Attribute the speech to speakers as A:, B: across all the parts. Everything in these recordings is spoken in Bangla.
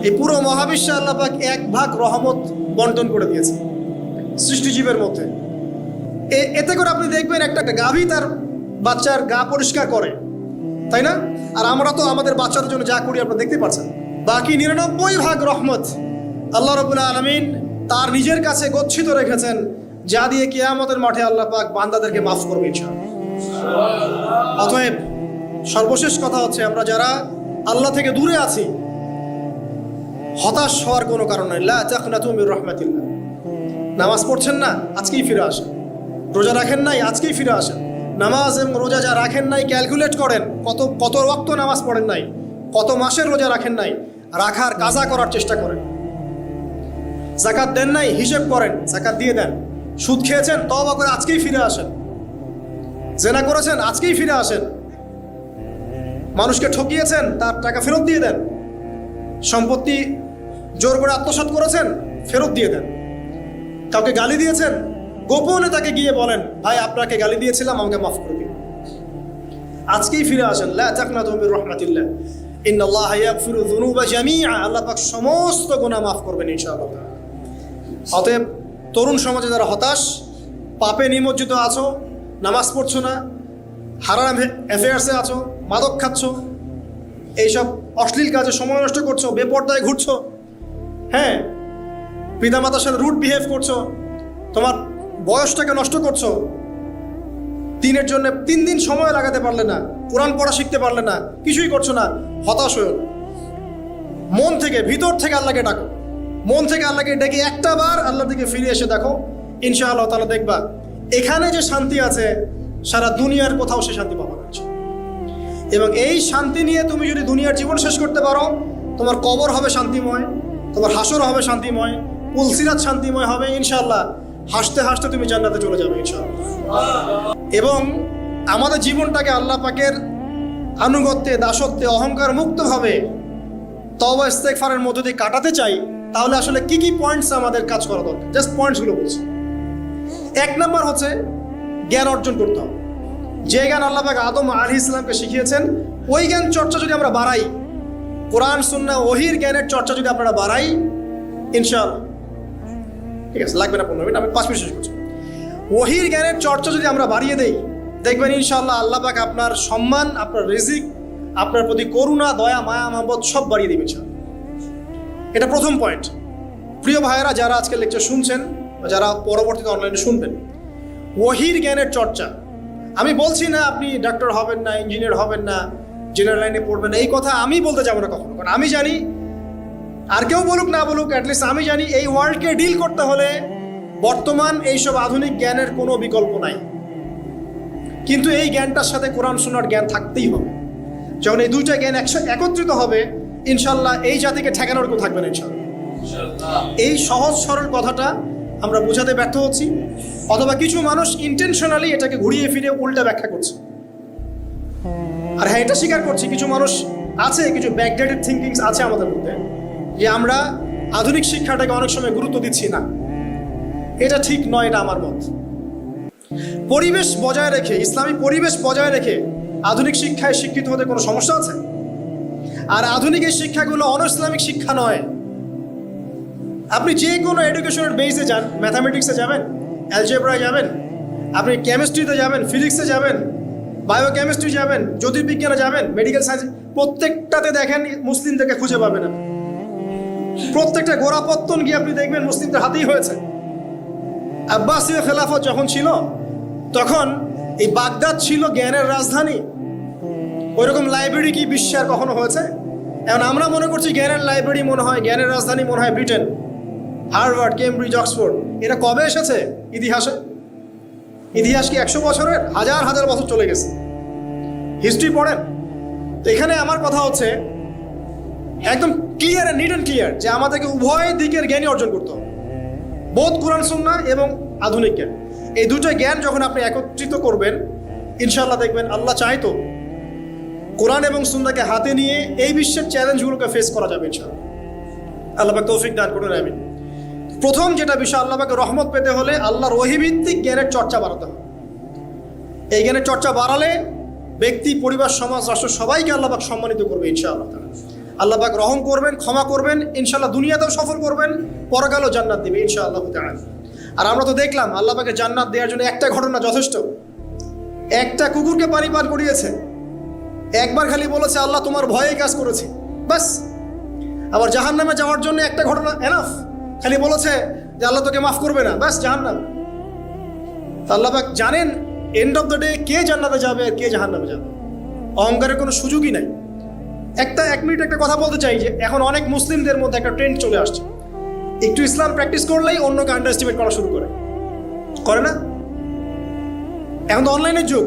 A: এই পুরো মহাবিশ্বে আল্লাহ পাক এক ভাগ রহমত বন্টন করে দিয়েছে সৃষ্টিজীবের মধ্যে। এতে করে আপনি দেখবেন একটা গাভী তার বাচ্চার গা পরিষ্কার করে, তাই না? আর আমরা তো আমাদের বাচ্চাদের জন্য যা করি আপনারা দেখতে পাচ্ছেন। বাকি 99 ভাগ রহমত আল্লাহ রাব্বুল আলামিন তার নিজের কাছে গচ্ছিত রেখেছেন, যা দিয়ে কিয়ামতের মাঠে আল্লাহ পাক বান্দাদেরকে মাফ করবে ইনশাআল্লাহ। অতএব সর্বশেষ কথা হচ্ছে, আমরা যারা আল্লাহ থেকে দূরে আছি, হতাশ হওয়ার কোনো কারণ নেই। লা তাকনাতু মির রাহমাতিল্লাহ। নামাজ পড়ছেন না, আজকেই ফিরে আসেন। রোজা রাখেন নাই, আজকেই ফিরে আসেন। নামাজ এবং রোজা যা রাখেন নাই ক্যালকুলেট করেন, কত ওয়াক্ত নামাজ পড়েন নাই, কত মাসের রোজা রাখেন নাই, রাখার কাজা করার চেষ্টা করেন। যাকাত দেন নাই, হিসেব করেন, যাকাত দিয়ে দেন। সুদ খেয়েছেন, তওবা করে আজকেই ফিরে আসেন। জেনা করেছেন, আজকেই ফিরে আসেন। মানুষকে ঠকিয়েছেন, তার টাকা ফেরত দিয়ে দেন। সম্পত্তি জোর করে আত্মসাৎ করেছেন, ফেরত দিয়ে দেন। কাউকে গালি দিয়েছেন, গোপনে তাকে গিয়ে বলেন, ভাই আপনাকে গালি দিয়েছিলাম, আমাকে মাফ করে দিন। আজকেই ফিরে আসেন। লা তাকনাতু মির রাহমাতিল্লাহ, ইন্নাল্লাহা ইয়াগফিরু যুনুবা জামিআ। আল্লাহ পাক সমস্ত গুনাহ মাফ করবেন ইনশাআল্লাহ। অতএব তরুণ সমাজে যারা হতাশ, পাপে নিমজ্জিত আছো, নামাজ পড়ছো না, হারাম অ্যাফেয়ার্সে আছো, মাদক খাচ্ছ, এইসব অশ্লীল কাজে সময় নষ্ট করছো, বেপর্দায় ঘুরছো, হ্যাঁ, পিতামাতার সাথে রুড বিহেভ করছো, তোমার বয়সটাকে নষ্ট করছো, দিনের জন্য 3 দিন সময় লাগাতে পারলে না, কোরআন পড়া শিখতে পারলে না, কিছুই করছো না, হতাশ হয়েও না। মন থেকে, ভিতর থেকে আল্লাহকে ডাকো। মন থেকে আল্লাহকে ডেকে একটা বার আল্লাহর দিকে ফিরে এসে দেখো, ইনশাআল্লাহ তাআলা দেখবা এখানে যে শান্তি আছে, সারা দুনিয়ার কোথাও সে শান্তি পাওয়া যাচ্ছে। এবং এই শান্তি নিয়ে তুমি যদি দুনিয়ার জীবন শেষ করতে পারো, তোমার কবর হবে শান্তিময়, তোমার হাসর হবে শান্তিময়, পুলসিরাত শান্তিময় হবে ইনশাআল্লাহ। হাসতে হাসতে তুমি জান্নাতে চলে যাবে ইনশাআল্লাহ। এবং আমাদের জীবনটাকে আল্লাহ পাকের আনুগত্যে, দাসত্বে, অহংকার মুক্তভাবে তওবা ইস্তেগফারের মধ্য দিয়ে কাটাতে চাই, তাহলে আসলে কি কি পয়েন্টস আমাদের কাজ করা দরকার, জাস্ট পয়েন্টসগুলো বলছি। 1 নম্বর হচ্ছে জ্ঞান অর্জন করতে হবে। যে জ্ঞান আল্লাহ পাক আদম আলাইহিস সালামকে শিখিয়েছেন, ওই জ্ঞান চর্চা যদি আমরা বাড়াই, কোরআন সুন্নাহ ওহির জ্ঞানের চর্চা যদি আপনারা বাড়াই, ইনশাআল্লাহ, ঠিক আছে, লাগবে না 15 মিনিট, আমি 5 মিনিট শেষ করছি। ওহির জ্ঞানের চর্চা যদি আমরা বাড়িয়ে দেই, দেখবেন ইনশাআল্লাহ আল্লাহ পাক আপনার সম্মান, আপনার রিজিক, আপনার প্রতি করুণা, দয়া, মায়া, মহব্বত সব বাড়িয়ে দেবে ইনশাআল্লাহ। এটা প্রথম পয়েন্ট। প্রিয় ভাইয়েরা, যারা আজকে লেকচার শুনছেন, যারা পরবর্তীতে অনলাইনে শুনবেন, ওহির জ্ঞানের চর্চা। আমি বলছি না আপনি ডাক্তার হবেন না, ইঞ্জিনিয়ার হবেন না, জেনারেল লাইনে পড়বেন না, এই কথা আমি বলতে যাবো না কখনো। কারণ আমি জানি, আর কেউ বলুক না বলুক, অ্যাটলিস্ট আমি জানি এই ওয়ার্ল্ডকে ডিল করতে হলে বর্তমান এইসব আধুনিক জ্ঞানের কোনো বিকল্প নাই। কিন্তু এই জ্ঞানটার সাথে কোরআন সুন্নাহর জ্ঞান থাকতেই হবে। যখন এই দুইটা জ্ঞান একত্রিত হবে, ইনশাল্লাহ এই জাতিকে ঠেকানোর কেউ থাকবে না ইনশাল্লাহ। এই সহজ সরল কথাটা আমরা বোঝাতে ব্যর্থ হচ্ছি, অথবা কিছু মানুষ ইন্টেনশনালি এটাকে ঘুরিয়ে ফিরে উল্টা ব্যাখ্যা করছে। আর হ্যাঁ, এটা স্বীকার করছি, কিছু মানুষ আছে, কিছু ব্যাকডেটেড থিঙ্কিংস আছে আমাদের মধ্যে, যে আমরা আধুনিক শিক্ষাটাকে অনেক সময় গুরুত্ব দিচ্ছি না। এটা ঠিক নয়, এটা আমার মত। পরিবেশ বজায় রেখে, ইসলামী পরিবেশ বজায় রেখে আধুনিক শিক্ষায় শিক্ষিত হতে কোনো সমস্যা আছে? আর আধুনিক এই শিক্ষাগুলো অন-ইসলামিক শিক্ষা নয়। আপনি যে কোনো এডুকেশনের বেসে যান, ম্যাথামেটিক্সে যাবেন, অ্যালজেব্রায় যাবেন, আপনি কেমিস্ট্রিতে যাবেন, ফিজিক্সে যাবেন, বায়োকেমিস্ট্রি যাবেন, জ্যোতির্বিজ্ঞানে যাবেন, মেডিকেল সায়েন্স, প্রত্যেকটাতে দেখেন মুসলিমদেরকে খুঁজে পাবেন। প্রত্যেকটা গোড়াপত্তন গিয়ে আপনি দেখবেন মুসলিমদের হাতেই হয়েছে। আব্বাসীয় খেলাফত যখন ছিল, তখন এই বাগদাদ ছিল জ্ঞানের রাজধানী। ওইরকম লাইব্রেরি কি বিশ্বে আর কখনো হয়েছে? এখন আমরা মনে করছি জ্ঞানের লাইব্রেরি মনে হয়, জ্ঞানের রাজধানী মনে হয় ব্রিটেন, হার্ভার্ড, কেমব্রিজ, অক্সফোর্ড। এরা কবে এসেছে ইতিহাসে? ইতিহাস কি 100 বছরের? হাজার হাজার বছর চলে গেছে। হিস্ট্রি পড়েন। তো এখানে আমার কথা হচ্ছে একদম ক্লিয়ার, নিট অ্যান্ড ক্লিয়ার, যে আমাদেরকে উভয় দিকের জ্ঞানই অর্জন করতে হবে, বোধ কোরআন সুন্নাহ এবং আধুনিক জ্ঞান। এই দুটো জ্ঞান যখন আপনি একত্রিত করবেন, ইনশাআল্লাহ দেখবেন আল্লাহ চাইতো কোরআন এবং সুন্নাহকে হাতে নিয়ে এই বিশ্বের চ্যালেঞ্জগুলোকে ফেস করা যাবে ইনশাআল্লাহ। আল্লাহ পাক তৌফিক দান করুন, আমিন। প্রথম যেটা বিষয়, আল্লাহ পাকের রহমত পেতে হলে আল্লাহর ওহীভিত্তিক জ্ঞানের চর্চা বাড়াতে হবে। এই জ্ঞানের চর্চা বাড়ালে ব্যক্তি, পরিবার, সমাজ, রাষ্ট্র সবাইকে আল্লাহ পাক সম্মানিত করবে ইনশাআল্লাহ। আল্লাহ পাক রহম করবেন, ক্ষমা করবেন, ইনশাআল্লাহ দুনিয়াতেও সফল করবেন, পরকালেও জান্নাত দিবে ইনশাআল্লাহ তাআলা। আর আমরা তো দেখলাম আল্লাহ পাকে জান্নাত দেওয়ার জন্য একটা ঘটনা যথেষ্ট। একটা কুকুরকে পানি পান করিয়েছে, একবার খালি বলেছে আল্লাহ তোমার ভয়েই কাজ করেছি, বাস। আবার জাহান্নামে যাওয়ার জন্য একটা ঘটনা এনাফ, খালি বলেছে যে আল্লাহ তোকে মাফ করবে না, বাস জাহান্নাম। আল্লাহ পাক জানেন এন্ড অফ দ্য ডে কে জান্নাতে যাবে আর কে জাহান্নামে যাবে। অহংকারের কোনো সুযোগই নাই। এক মিনিট একটা কথা বলতে চাই যে এখন অনেক মুসলিমদের মধ্যে একটা ট্রেন্ড চলে আসছে, একটু ইসলাম প্র্যাকটিস করলেই অন্যকে আন্ডার এস্টিমেট করা শুরু করে না? এখন তো অনলাইনের যুগ,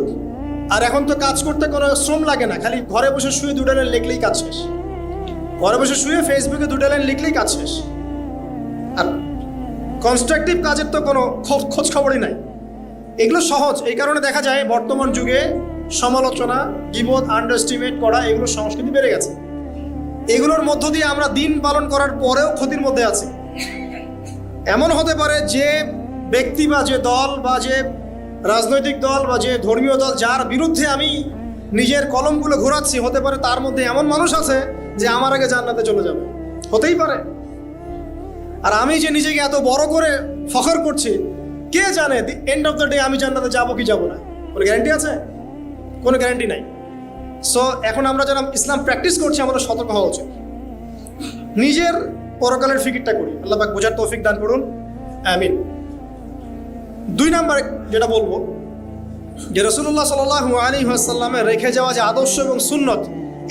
A: আর এখন তো কাজ করতে কোনো শ্রম লাগে না, খালি ঘরে বসে শুয়ে 2 লাইন লিখলেই কাজ শেষ। ঘরে বসে শুয়ে ফেসবুকে 2 লাইন লিখলেই কাজ শেষ। আর কনস্ট্রাকটিভ কাজের তো কোনো খোঁজ খবরই নাই। এগুলো সহজ, এই কারণে দেখা যায় বর্তমান যুগে সমালোচনা, গীবত, আন্ডার এস্টিমেট করা, এগুলোর সংস্কৃতি বেড়ে গেছে। এগুলোর মধ্য দিয়ে আমরা দিন পালন করার পরেও ক্ষতির মধ্যে আছি। এমন হতে পারে যে ব্যক্তি বা যে দল বা যে রাজনৈতিক দল বা যে ধর্মীয় দল যার বিরুদ্ধে আমি নিজের কলমগুলো ঘোরাচ্ছি, হতে পারে তার মধ্যে এমন মানুষ আছে যে আমার আগে জান্নাতে চলে যাবে, হতেই পারে। আর আমি যে নিজেকে এত বড় করে ফখর করছি, কে জানে এন্ড অফ দ্য ডে আমি জান্নাতে যাবো কি যাবো না, কোনো গ্যারান্টি আছে? কোনো গ্যারান্টি নাই। সো এখন আমরা যারা ইসলাম প্র্যাকটিস করছি আমাদের সতর্ক হওয়া উচিত, নিজের পরকালের ফিকিরটা করি। আল্লাহ পাক বোঝার তৌফিক দান করুন, আমিন। 2 নাম্বার যেটা বলবো, যে রাসূলুল্লাহ সাল্লাল্লাহু আলাইহি ওয়াসাল্লামের রেখে যাওয়া যে আদর্শ এবং সুন্নত,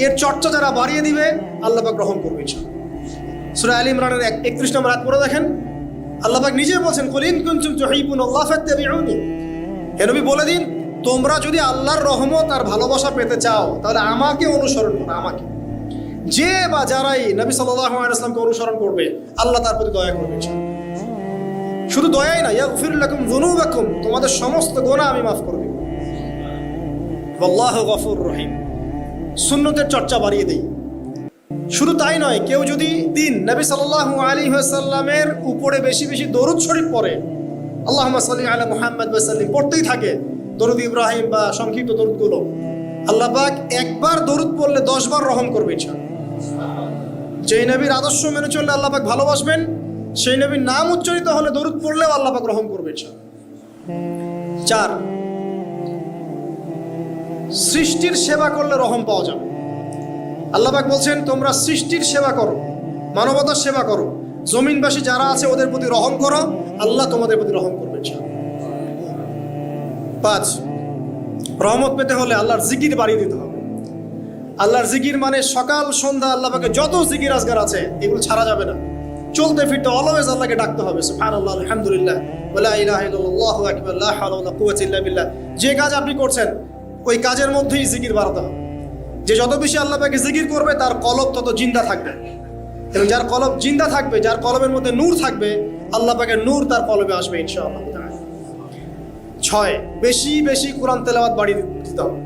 A: এর চর্চা যারা বাড়িয়ে দিবে আল্লাহ পাক রহম করবে ইনশাআল্লাহ। সূরা আলী ইমরানের 31 নম্বর আয়াত পড়ে দেখেন, আল্লাহ পাক নিজে বলছেন, কুল ইন কুনতুম তুহিব্বুনাল্লাহ ফাত্তাবিউনি। হে নবী বলে দিন, তোমরা যদি আল্লাহর রহমত আর ভালোবাসা পেতে চাও তাহলে আমাকে অনুসরণ করো। আমাকে, যে বা যারাই নবী সাল্লাল্লাহু আলাইহি ওয়াসাল্লামকে অনুসরণ করবে আল্লাহ তার প্রতি দয়া করবে ইনশাআল্লাহ। শুধু দয়াই না, ইয়াগফির লাকুম যুনুবাকুম, তোমাদের সমস্ত গুনাহ আমি মাফ করে দেব। আল্লাহু গফুর রহিম। সুন্নতের চর্চা বাড়িয়ে দেই। শুধু তাই নয়, কেউ যদি দিন নবী সাল্লাল্লাহু আলাইহি ওয়াসাল্লামের উপরে বেশি বেশি দরুদ শরীফ পড়ে, আল্লাহুম্মা সাল্লি আলা মুহাম্মাদ ওয়া সাল্লিম পড়তেই থাকে, দরুদ ইব্রাহিম বা সংক্ষিপ্ত দরুদগুলো, আল্লাহ পাক একবার দরুদ পড়লে 10 বার রহম করবে ইনশাআল্লাহ। যেই নবীর আদর্শ মেনে চললে আল্লাহ পাক ভালোবাসবেন, সেই নবীর নাম উচ্চারিত হলে দরুদ পড়লেও আল্লাহ পাক রহম করবে ইনশাআল্লাহ। 4, সৃষ্টির সেবা করলে রহম পাওয়া যাবে। আল্লাহ পাক বলছেন, তোমরা সৃষ্টির সেবা করো, মানবতার সেবা করো, জমিনবাসী যারা আছে ওদের প্রতি রহম করো, আল্লাহ তোমাদের প্রতি রহম করবে ইনশাআল্লাহ। 5, রহমত পেতে হলে আল্লাহর জিকির বাড়িয়ে দিতে হবে। আল্লাহর জিকির মানে সকাল সন্ধ্যা আল্লাহ পাকে যত জিকির আজগার আছে এগুলো ছাড়া যাবে না। চলতে ফিরতে অলওয়েজ আল্লাহকে ডাকতে হবে, সুবহানাল্লাহ, আলহামদুলিল্লাহ, ওয়ালা ইলাহা ইল্লাল্লাহ, আল্লাহু আকবার, লা হাওলা ওয়ালা কুওয়াতা ইল্লা বিল্লাহ। যে কাজ আপনি করছেন ওই কাজের মধ্যেই জিকির বাড়াতে হবে। যে যত বেশি আল্লাহ পাকে জিকির করবে তার কলব তত জিন্দা থাকবে, এবং যার কলব জিন্দা থাকবে, যার কলবের মধ্যে নূর থাকবে, আল্লাহ পাকের নূর তার কলবে আসবে ইনশাআল্লাহ। 6, বেশি বেশি কোরআন তেলাওয়াত বাড়িয়ে দিতে হবে।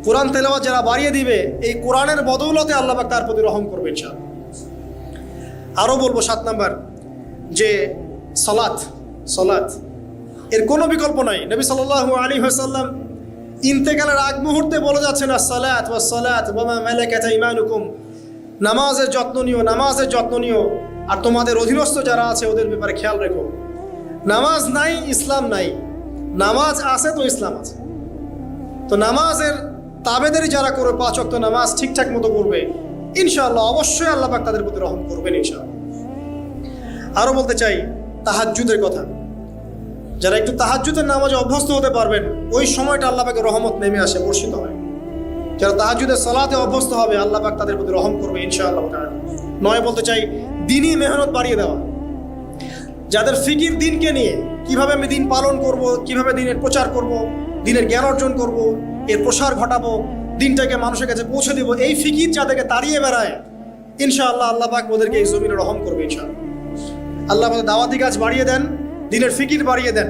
A: কোরআন তেলাওয়াত যারা বাড়িয়ে দিবে, এই কোরআনের বদৌলতে আল্লাহ পাক তার প্রতি রহম করবে ইনশাআল্লাহ। আরও বলবো 7 নাম্বার, যে সালাত এর কোনো বিকল্প নাই। নবী সাল্লাল্লাহু আলাইহি ওয়াসাল্লাম ইন্তেকালের আগ মুহূর্তে বলে যাচ্ছেন, আসসালাত ওয়াস সালাত ওয়া মা মালাকাত আইমানুকুম, নামাজের যত্ন নিও, নামাজের যত্ন নিও, আর তোমাদের অধীনস্থ যারা আছে ওদের ব্যাপারে খেয়াল রেখো। নামাজ নাই ইসলাম নাই, নামাজ আছে তো ইসলাম আছে। তো নামাজের তাবেদারি যারা করবে, 5 ওয়াক্ত নামাজ ঠিকঠাক মতো করবে, ইনশাআল্লাহ অবশ্যই আল্লাহ পাক তাদের প্রতি রহম করবেন ইনশাআল্লাহ। আরও বলতে চাই তাহাজ্জুদের কথা। যারা একটু তাহাজ্জুদের নামাজে অভ্যস্ত হতে পারবেন, ওই সময়টা আল্লাহ পাকের রহমত নেমে আসে, বর্ষিত হয়। যারা তাহাজ্জুদের সালাতে অভ্যস্ত হবে আল্লাহ পাক তাদের প্রতি রহম করবে ইনশাআল্লাহ। 9 বলতে চাই দিনই মেহনত বাড়িয়ে দেওয়া। যাদের ফিকির দিনকে নিয়ে, কিভাবে আমি দিন পালন করব, কিভাবে দিনের প্রচার করব, দিনের জ্ঞান অর্জন করব, এর প্রসার ঘটাবো, দিনটাকে মানুষের কাছে পৌঁছে দেব, এই ফিকির যাদেরকে তাড়িয়ে বেড়ায়, ইনশাআল্লাহ আল্লাহ পাক ওদেরকে এই জমিনে রহম করবে ইনশাআল্লাহ। আল্লাহ পাক দাওয়াতি কাজ বাড়িয়ে দেন, দিনের ফিকির বাড়িয়ে দেন,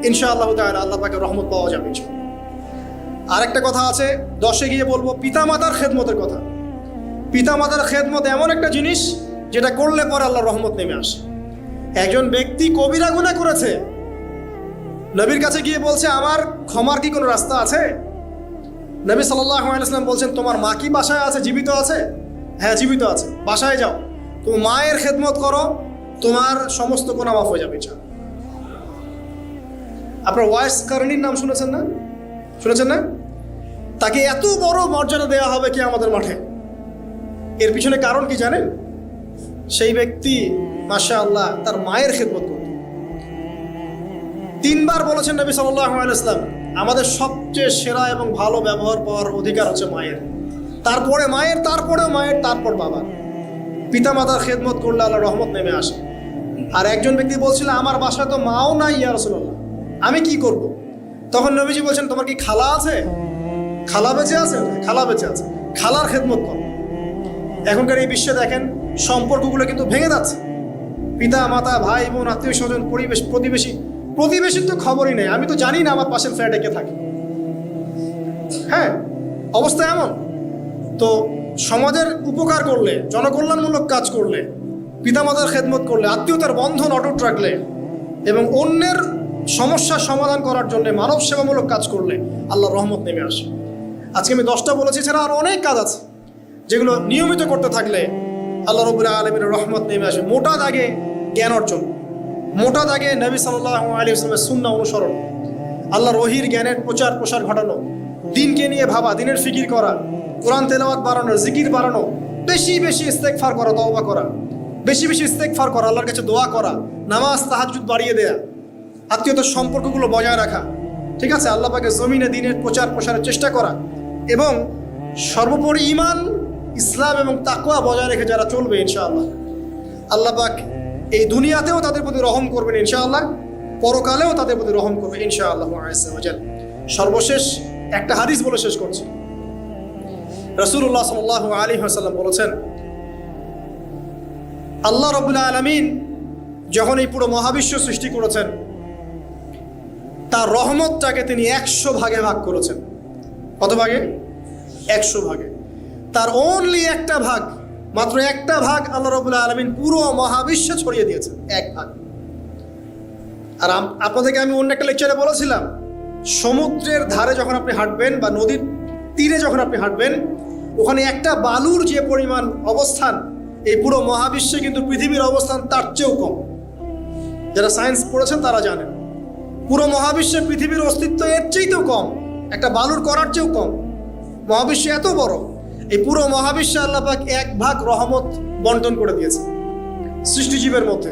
A: ইনশাআল্লাহ তাআলা আল্লাহ পাকের রহমত পাওয়া যাবে ইনশাআল্লাহ। আরেকটা কথা আছে, 10-এ গিয়ে বলবো পিতামাতার খেদমতের কথা। পিতামাতার খেদমত এমন একটা জিনিস যেটা করলে পরে আল্লাহর রহমত নেমে আসে। একজন ব্যক্তি কবিরা গুনাহ করেছে, নবীর কাছে গিয়ে বলছে, আমার ক্ষমার কি কোনো রাস্তা আছে? নবী সাল্লাল্লাহু আলাইহি ওয়াসাল্লাম বলছেন, তোমার মা কি বাসায় আছে, জীবিত আছে? হ্যাঁ জীবিত আছে, বাসায় যাও, তুমি মায়ের খেদমত করো, তোমার সমস্ত গুনাহ মাফ হয়ে যাবে ইনশাআল্লাহ। আপনার ওয়াইস কারণীর নাম শুনেছেন না? শুনেছেন না? তাকে এত বড় মর্যাদা দেওয়া হবে কি আমাদের মাঠে। এর পিছনে কারণ কি জানেন? সেই ব্যক্তি মাশাআল্লাহ তার মায়ের খেদমত করত। 3 বার বলেছেন নবী সাল্লাল্লাহু আলাইহি ওয়াসাল্লাম, আমাদের সবচেয়ে সেরা এবং ভালো ব্যবহার পাওয়ার অধিকার হচ্ছে মায়ের, তারপরে মায়ের, তারপরেও মায়ের, তারপর বাবার। পিতামাতার খেদমত করলে আল্লাহর রহমত নেমে আসে। আর একজন ব্যক্তি বলছিল, আমার বাসায় তো মাও নাই ইয়া রাসূলুল্লাহ, আমি কি করব? তখন নবীজি বলছেন, তোমার কি খালা আছে? খালা বেঁচে আছে? খালা বেঁচে আছে, খালার খেদমত করো। এখনকার এই বিশ্বে দেখেন সম্পর্কগুলো কিন্তু ভেঙে যাচ্ছে। পিতা মাতা, ভাই বোন, আত্মীয় স্বজন, পরিবেশ, প্রতিবেশীর তো খবরই নেই, আমি তো জানি না আমার পাশের ফ্ল্যাটে কে থাকে। হ্যাঁ, অবস্থা এমন। তো সমাজের উপকার করলে, জনকল্যাণমূলক কাজ করলে, পিতামাতার খেদমত করলে, আত্মীয়তার বন্ধন অটুট রাখলে এবং অন্যের সমস্যার সমাধান করার জন্য মানব সেবামূলক কাজ করলে আল্লাহর রহমত নেমে আসে। আজকে আমি 10টা বলেছি, ছাড়া আরও অনেক কাজ আছে যেগুলো নিয়মিত করতে থাকলে আল্লাহ রাব্বুল আলামিনের রহমত নেমে আসে। মোটা দাগে জ্ঞান অর্জন, মোটা দাগে নবী সাল্লাল্লাহু আলাইহি ওয়াসাল্লামের সুন্নাহ অনুসরণ, আল্লাহর ওহীর জ্ঞানের প্রচার প্রসার ঘটানো, দিনকে নিয়ে ভাবা, দিনের ফিকির করা, কোরআন তেলাওয়াত বাড়ানো, জিকির বাড়ানো, বেশি বেশি ইস্তেগফার করা, তওবা করা, বেশি বেশি ইস্তেগফার করা, আল্লাহর কাছে দোয়া করা, নামাজ তাহাজ্জুদ বাড়িয়ে দেয়া, আত্মীয়তার সম্পর্কগুলো বজায় রাখা, ঠিক আছে, আল্লাহ পাকের জমিনে দিনের প্রচার প্রসারের চেষ্টা করা, এবং সর্বোপরি ঈমান, ইসলাম এবং তাকওয়া বজায় রেখে যারা চলবে ইনশাআল্লাহ, আল্লাহ পাক এই দুনিয়াতেও তাদের প্রতি রহম করবেন ইনশাআল্লাহ, পরকালেও তাদের প্রতি রহম করবেন ইনশাআল্লাহ আযজা ওয়া জাল। সর্বশেষ একটা হাদিস বলে শেষ করছি। রাসূলুল্লাহ সাল্লাল্লাহু আলাইহি ওয়াসাল্লাম বলেছেন, আল্লাহ রাব্বুল আলামিন যখন এই পুরো মহাবিশ্ব সৃষ্টি করেছেন, তার রহমতটাকে তিনি 100 ভাগে ভাগ করেছেন। কত ভাগে? 100 ভাগে। তার অনলি একটা ভাগ, মাত্র একটা ভাগ আল্লাহ রাব্বুল আলামিন পুরো মহাবিশ্বে ছড়িয়ে দিয়েছেন, এক ভাগ। আর আপনাদেরকে আমি অন্য একটা লেকচারে বলেছিলাম, সমুদ্রের ধারে যখন আপনি হাঁটবেন বা নদীর তীরে যখন আপনি হাঁটবেন, ওখানে একটা বালুর যে পরিমাণ অবস্থান, এই পুরো মহাবিশ্বে কিন্তু পৃথিবীর অবস্থান তার চেয়েও কম। যারা সায়েন্স পড়েছেন তারা জানেন, পুরো মহাবিশ্বে পৃথিবীর অস্তিত্ব এর চেয়েও কম, একটা বালুর করার চেয়েও কম। মহাবিশ্ব এত বড়, এই পুরো মহাবিশ্বে আল্লাহ পাক 1 ভাগ রহমত বন্টন করে দিয়েছে সৃষ্টিজীবের মধ্যে।